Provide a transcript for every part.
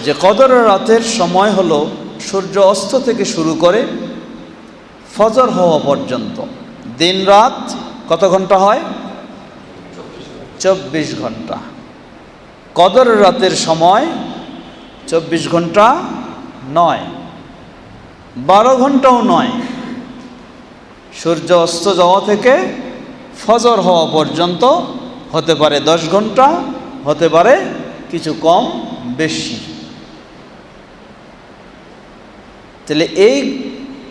যে কদরের রাতের সময় হলো সূর্য অস্ত থেকে শুরু করে ফজর হওয়া পর্যন্ত। দিন রাত কত ঘন্টা হয়? 24 ঘন্টা। কদরের রাতের সময় 24 ঘন্টা নয়, 12 ঘন্টাও নয়। সূর্য অস্ত যাওয়া থেকে ফজর হওয়া পর্যন্ত হতে পারে 10 ঘন্টা, হতে পারে কিছু কম বেশি। তাহলে এই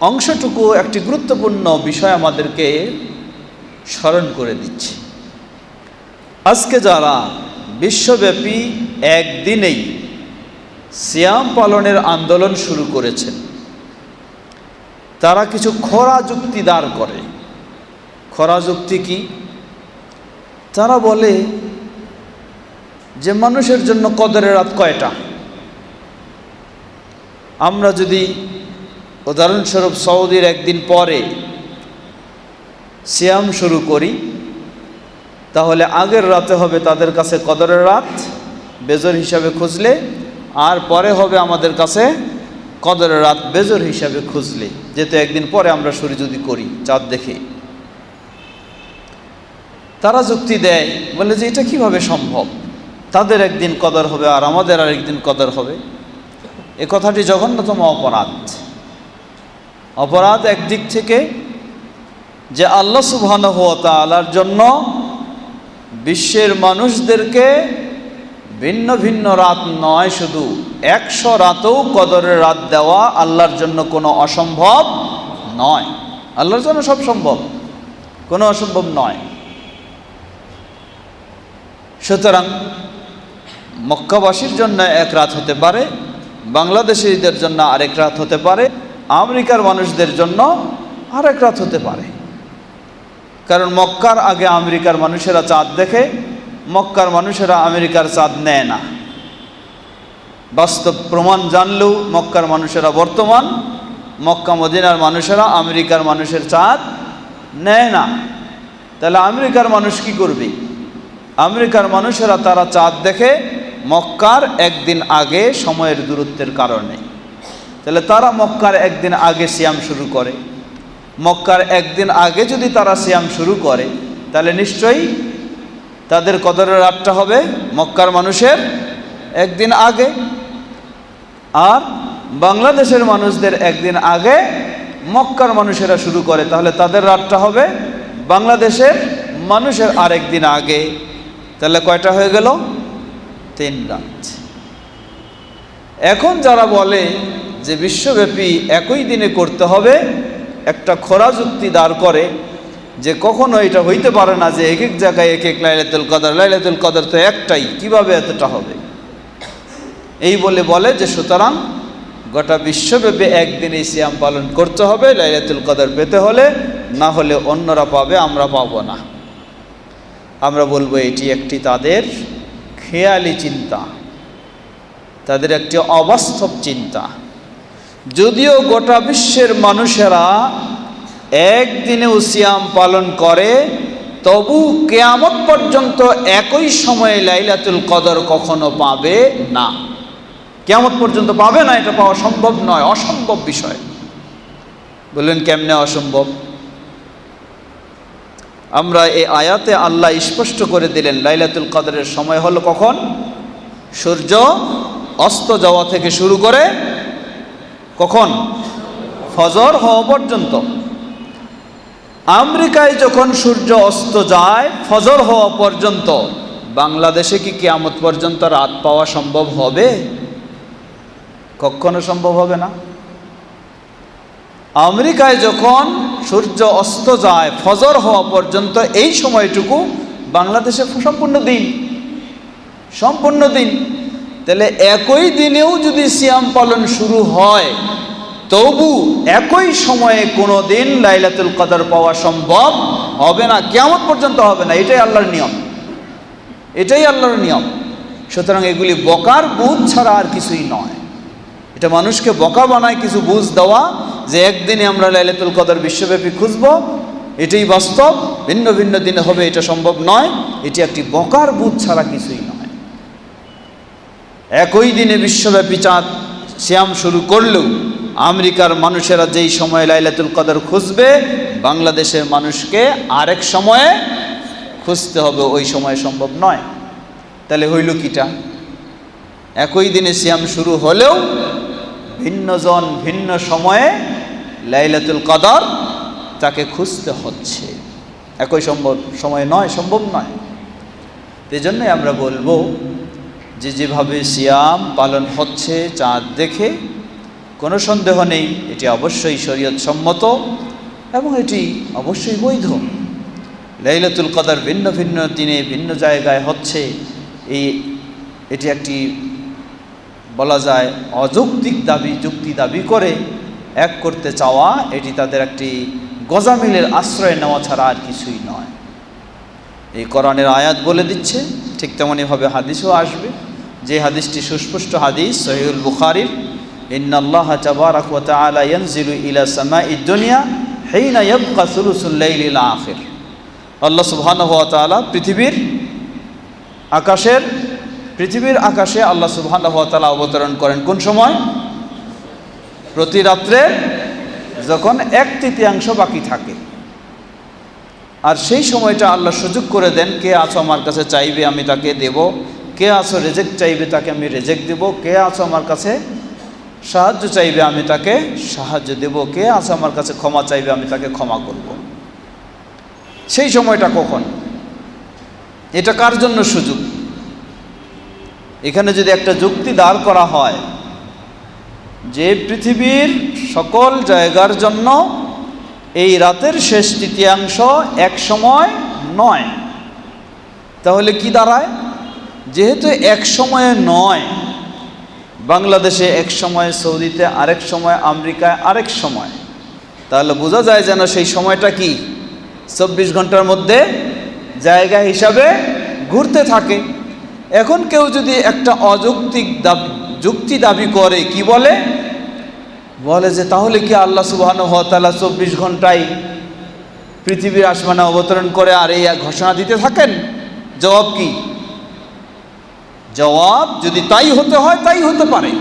অংশটুকু একটি গুরুত্বপূর্ণ বিষয় আমাদেরকে স্মরণ করে দিচ্ছে। আজকে যারা বিশ্বব্যাপী একদিনেই সিয়াম পালনের আন্দোলন শুরু করেছেন, তারা কিছু খরা যুক্তি দাঁড় করে। খরা যুক্তি কি? তারা বলে যে মানুষের জন্য কদরের রাত কয়টা? আমরা যদি উদাহরণস্বরূপ সৌদির একদিন পরে সিয়াম শুরু করি, তাহলে আগের রাতে হবে তাদের কাছে কদরের রাত বেজর হিসাবে খুঁজলে, আর পরে হবে আমাদের কাছে কদরের রাত বেজর হিসাবে খুঁজলে, যেহেতু একদিন পরে আমরা শুরু যদি করি চাঁদ দেখে। তারা যুক্তি দেয়, বলে যে এটা কিভাবে সম্ভব? তাদের একদিন কদর হবে আর আমাদের আর একদিন কদর হবে। এ কথাটি জঘন্যতম অপরাধ। অপরাধ একদিক থেকে যে আল্লাহ সুবহানাহু ওয়া তাআলার জন্য বিশ্বের মানুষদেরকে ভিন্ন ভিন্ন রাত নয়, শুধু 100 রাতেও কদরের রাত দেওয়া আল্লাহর জন্য কোনো অসম্ভব নয়। আল্লাহর জন্য সব সম্ভব, কোনো অসম্ভব নয়। সুতরাং মক্কাবাসীর জন্য এক রাত হতে পারে, বাংলাদেশিদের জন্য আরেক রাত হতে পারে, আমেরিকার মানুষদের জন্য আরেক রাত হতে পারে। কারণ মক্কার আগে আমেরিকার মানুষেরা চাঁদ দেখে, মক্কার মানুষেরা আমেরিকার চাঁদ নেয় না। বাস্তব প্রমাণ জানলেও মক্কার মানুষেরা বর্তমান, মক্কা মদিনার মানুষেরা আমেরিকার মানুষের চাঁদ নেয় না। তাহলে আমেরিকার মানুষ কি করবে? আমেরিকার মানুষেরা তারা চাঁদ দেখে মক্কার একদিন আগে সময়ের দূরত্বের কারণে। তাহলে তারা মক্কার একদিন আগে সিয়াম শুরু করে। মক্কার একদিন আগে যদি তারা সিয়াম শুরু করে, তাহলে নিশ্চয়ই তাদের কদরের রাতটা হবে মক্কার মানুষের একদিন আগে। আর বাংলাদেশের মানুষদের একদিন আগে মক্কার মানুষেরা শুরু করে, তাহলে তাদের রাতটা হবে বাংলাদেশের মানুষের আরেকদিন আগে। তাহলে কয়টা হয়ে গেল? 3 রাত। এখন যারা বলে যে বিশ্বব্যাপী একই দিনে করতে হবে, একটা খরা যুক্তি দাঁড় করে যে কখনো এটা হইতে পারে না যে এক এক জায়গায় এক এক লাইলাতুল কদর। লাইলাতুল কদর তো একটাই, কিভাবে এতটা হবে? এই বলে যে সুতরাং গোটা বিশ্বব্যাপী একদিনই সিয়াম পালন করতে হবে লাইলাতুল কদর পেতে হলে, না হলে অন্যরা পাবে, আমরা পাবো না। আমরা বলবো এটি একটি তাদের খেয়ালি চিন্তা, তাদের একটি অবাস্তব চিন্তা। যদিও গোটা বিশ্বের মানুষেরা একদিনেও সিয়াম পালন করে, তবু কিয়ামত পর্যন্ত একই সময়ে লাইলাতুল কদর কখনো পাবে না। কিয়ামত পর্যন্ত পাবে না, এটা পাওয়া সম্ভব নয়, অসম্ভব বিষয়। বললেন কেমনে অসম্ভব? আমরা এই আয়াতে আল্লাহ স্পষ্ট করে দিলেন লাইলাতুল কদরের সময় হলো কখন? সূর্য অস্ত যাওয়া থেকে শুরু করে কখন? ফজর হওয়া পর্যন্ত। আমেরিকায় যখন সূর্য অস্ত যায় ফজর হওয়া পর্যন্ত, বাংলাদেশে কি কিয়ামত পর্যন্ত রাত পাওয়া সম্ভব হবে? কখনো সম্ভব হবে না। আমেরিকায় যখন সূর্য অস্ত যায় ফজর হওয়া পর্যন্ত, এই সময়টুকু বাংলাদেশে সম্পূর্ণ দিন, সম্পূর্ণ দিন। তাহলে একই দিনেও যদি সিয়াম পালন শুরু হয়, তবু একই সময়ে কোনো দিন লাইলাতুল কদর পাওয়া সম্ভব হবে না, কিয়ামত পর্যন্ত হবে না। এটাই আল্লাহর নিয়ম, এটাই আল্লাহর নিয়ম। সুতরাং এগুলি বকার বুঝ ছাড়া আর কিছুই নয়। এটা মানুষকে বকা বানায় কিছু বুঝ দেওয়া যে একদিনে আমরা লাইলাতুল কদর বিশ্বব্যাপী খুঁজব, এটাই বাস্তব, ভিন্ন ভিন্ন দিনে হবে, এটা সম্ভব নয়। এটি একটি বকার বুঝ ছাড়া কিছুই নয়। একই দিনে বিশ্বব্যাপী চাঁদ সিয়াম শুরু করলেও আমেরিকার মানুষেরা যেই সময়ে লাইলাতুল কদর খুঁজবে, বাংলাদেশের মানুষকে আরেক সময়ে খুঁজতে হবে, ওই সময় সম্ভব নয়। তাহলে হইল কিটা? একই দিনে সিয়াম শুরু হলেও ভিন্নজন ভিন্ন সময়ে লাইলাতুল কদর তাকে খুঁজতে হচ্ছে, একই সময় নয়, সম্ভব নয়। এই জন্যই আমরা বলবো যে যেভাবে সিয়াম পালন হচ্ছে চাঁদ দেখে, কোনো সন্দেহ নেই এটি অবশ্যই শরীয়ত সম্মত এবং এটি অবশ্যই বৈধ। লাইলাতুল কদর ভিন্ন ভিন্ন দিনে ভিন্ন জায়গায় হচ্ছে, এটি একটি বলা যায় অযৌক্তিক দাবি, যুক্তি দাবি করে এক করতে চাওয়া, এটি তাদের একটি গজামিলের আশ্রয় নেওয়া ছাড়া আর কিছুই নয়। এই কোরআনের আয়াত বলে দিচ্ছে, ঠিক তেমনইভাবে হাদিসও আসবে, যে হাদিসটি সুস্পষ্ট হাদিস সহিহুল বুখারীর, ইন্নাল্লাহা তাবারাকা ওয়া তাআলা ইয়ানজিলু ইলা সামাঈদ দুনিয়া হিনা ইয়াবকা সুলুসুল লাইলিল আখির। আল্লাহ সুবহানাহু ওয়া তাআলা পৃথিবীর আকাশে আল্লাহ সুবহানাহু ওয়া তাআলা অবতরণ করেন কোন সময়? প্রতি রাত্রে যখন 1/3 বাকি থাকে। আর সেই সময়টা আল্লাহ সুযোগ করে দেন, কে আছো আমার কাছে চাইবে আমি তাকে দেব, কে আছো রেজেক্ট চাইবে তাকে আমি রেজেক্ট দেব, কে আছো আমার কাছে সাহায্য চাইবে আমি তাকে সাহায্য দেব, কে আছো আমার কাছে ক্ষমা চাইবে আমি তাকে ক্ষমা করব। সেই সময়টা কখন? এটা কার জন্য সুযোগ? এখানে যদি একটা যুক্তি দাঁড় করা হয় যে পৃথিবীর সকল জায়গার জন্য এই রাতের শেষ তৃতীয়াংশ এক সময় নয়, তাহলে কি দাঁড়ায়? যেহেতু এক সময়ে নয়, বাংলাদেশে এক সময়, সৌদিতে আরেক সময়, আমেরিকায় আরেক সময়, তাহলে বোঝা যায় যেন সেই সময়টা কি 24 ঘন্টার মধ্যে জায়গা হিসাবে ঘুরতে থাকে। এখন কেউ যদি একটা অযৌক্তিক যুক্তি দাবি করে, কি বলে যে তাহলে কি আল্লাহ সুবহানাহু ওয়া তাআলা 24 ঘন্টায় পৃথিবীর আসমানে অবতরণ করে আর এই ঘোষণা দিতে থাকেন? জবাব কি? জবাব, যদি তাই হতে হয় তাই হতে পারে,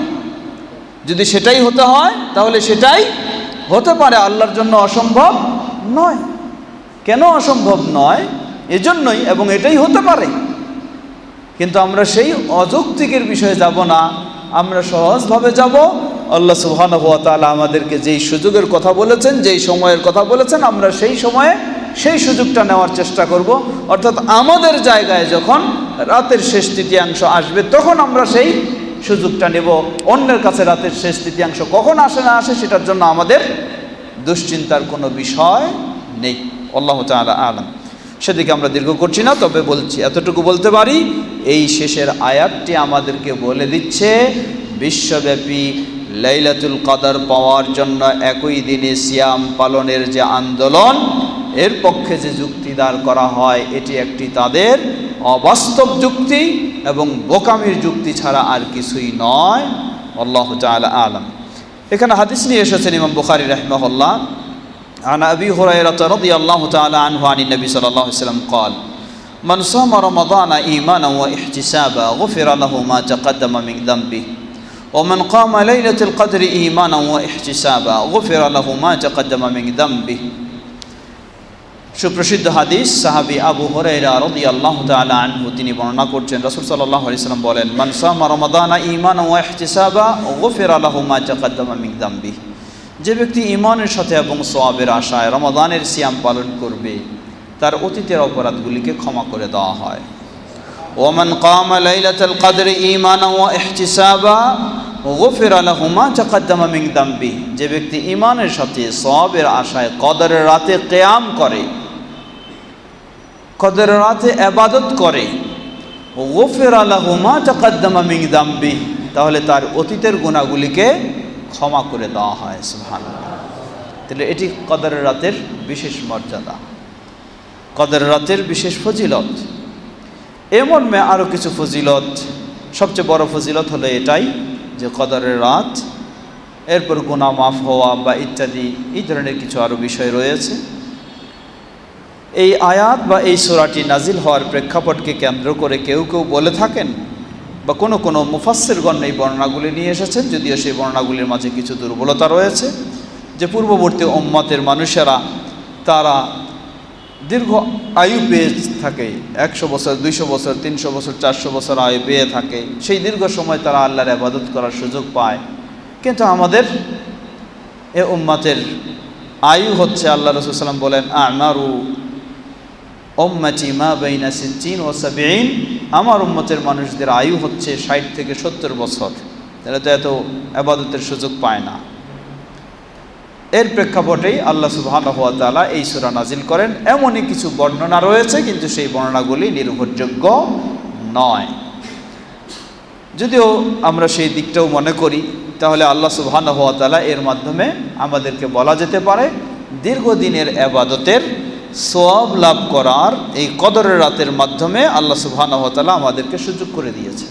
যদি সেটাই হতে হয় তাহলে সেটাই হতে পারে, আল্লাহর জন্য অসম্ভব নয়। কেন অসম্ভব নয়? এজন্যই, এবং এটাই হতে পারে। কিন্তু আমরা সেই অযৌক্তিকের বিষয়ে যাব না, আমরা সহজভাবে যাব। আল্লাহ সুবহানাহু ওয়া তাআলা আমাদেরকে যেই সুযোগের কথা বলেছেন, যেই সময়ের কথা বলেছেন, আমরা সেই সময়ে সেই সুযোগটা নেওয়ার চেষ্টা করব। অর্থাৎ আমাদের জায়গায় যখন রাতের শেষ তৃতীয়াংশ আসবে তখন আমরা সেই সুযোগটা নেব। অন্যের কাছে রাতের শেষ তৃতীয়াংশ কখন আসে না আসে সেটার জন্য আমাদের দুশ্চিন্তার কোনো বিষয় নেই। আল্লাহু তাআলা আ'লাম। সেদিকে আমরা দীর্ঘ করছি না, তবে বলছি, এতটুকু বলতে পারি, এই শেষের আয়াতটি আমাদেরকে বলে দিচ্ছে বিশ্বব্যাপী লাইলাতুল কদর পাওয়ার জন্য একই দিনে সিয়াম পালনের যে আন্দোলন, এর পক্ষে যে যুক্তি দাঁড় করা হয়, এটি একটি তাদের অবাস্তব যুক্তি এবং বোকামির যুক্তি ছাড়া আর কিছুই নয়। আল্লাহু তাআলা আ'লাম। এখানে হাদিস নিয়ে এসেছেন ইমাম বুখারী রাহিমাহুল্লাহ, عن أبي هريرة رضي الله تعالى عنه عن النبي صلى الله عليه وسلم قال من صام رمضان إيمانا واحتسابا غفر له ما تقدم من ذنبه ومن قام ليلة القدر إيمانا واحتسابا غفر له ما تقدم من ذنبه। সুপ্রসিদ্ধ হাদিস, সাহাবী আবু হুরায়রা রাদিয়াল্লাহু তাআলা আনহু তিনি বর্ণনা করছেন, রাসূল সাল্লাল্লাহু আলাইহি ওয়াসাল্লাম বলেন, মান সামা রমাদানা ঈমানান ওয়া ইহতিসাবা গুফিরা লাহু মা তাকাদ্দামা মিন যামবিহি। যে ব্যক্তি ঈমানের সাথে এবং সওয়াবের আশায় রমাদানের সিয়াম পালন করবে, তার অতীতের অপরাধগুলিকে ক্ষমা করে দেওয়া হয়। ওয়া মান কামা লাইলাতুল কদরি ঈমানান ওয়া ইহতিসাবা গুফিরা লাহু মা তাকাদ্দামা মিন যামবিহি। যে ব্যক্তি ঈমানের সাথে সওয়াবের আশায় কদরের রাতে কিয়াম করে, কদরের রাতে ইবাদত করে, গুফিরা লাহু মা তাকাদ্দামা মিন যামবিহি, তাহলে তার অতীতের গুনাহগুলিকে ক্ষমা করে দেওয়া হয়। সুবহানাল্লাহ। তাহলে এটি কদরের রাতের বিশেষ মর্যাদা, কদরের রাতের বিশেষ ফজিলত। এ মর্মে আরও কিছু ফজিলত, সবচেয়ে বড় ফজিলত হলো এটাই যে কদরের রাত, এরপর গুনাহ মাফ হওয়া বা ইত্যাদি, এই ধরনের কিছু আরও বিষয় রয়েছে। এই আয়াত বা এই সূরাটি নাজিল হওয়ার প্রেক্ষাপটকে কেন্দ্র করে কেউ কেউ বলে থাকেন বা কোনো কোনো মুফাসসিরগণ এই বর্ণনাগুলি নিয়ে এসেছেন, যদিও সেই বর্ণনাগুলির মাঝে কিছু দুর্বলতা রয়েছে, যে পূর্ববর্তী উম্মতের মানুষেরা তারা দীর্ঘ আয়ু পেয়ে থাকে, 100 বছর, 200 বছর, 300 বছর, 400 বছর আয়ু পেয়ে থাকে, সেই দীর্ঘ সময় তারা আল্লাহর ইবাদত করার সুযোগ পায়। কিন্তু আমাদের এ উম্মতের আয়ু হচ্ছে, আল্লাহ রাসূল সাল্লাল্লাহু আলাইহি ওয়াসাল্লাম বলেন, আমারু উম্মতি মা বাইনা 60 ও 70, আমার উম্মতের মানুষদের আয়ু হচ্ছে 60 থেকে 70 বছর। তারা তো এত ইবাদতের সুযোগ পায় না। এর প্রেক্ষাপটেই আল্লাহ সুবহানাহু ওয়া তাআলা এই সূরা নাজিল করেন। এমনই কিছু বর্ণনা রয়েছে, কিন্তু সেই বর্ণনাগুলি নির্ভরযোগ্য নয়। যদিও আমরা সেই দিকটাও মনে করি, তাহলে আল্লাহ সুবহানাহু ওয়া তাআলা এর মাধ্যমে আমাদেরকে বলা যেতে পারে দীর্ঘদিনের ইবাদতের সওয়াব লাভ করার এই কদরের রাতের মাধ্যমে আল্লাহ সুবহানাহু ওয়া তাআলা আমাদেরকে সুযোগ করে দিয়েছে।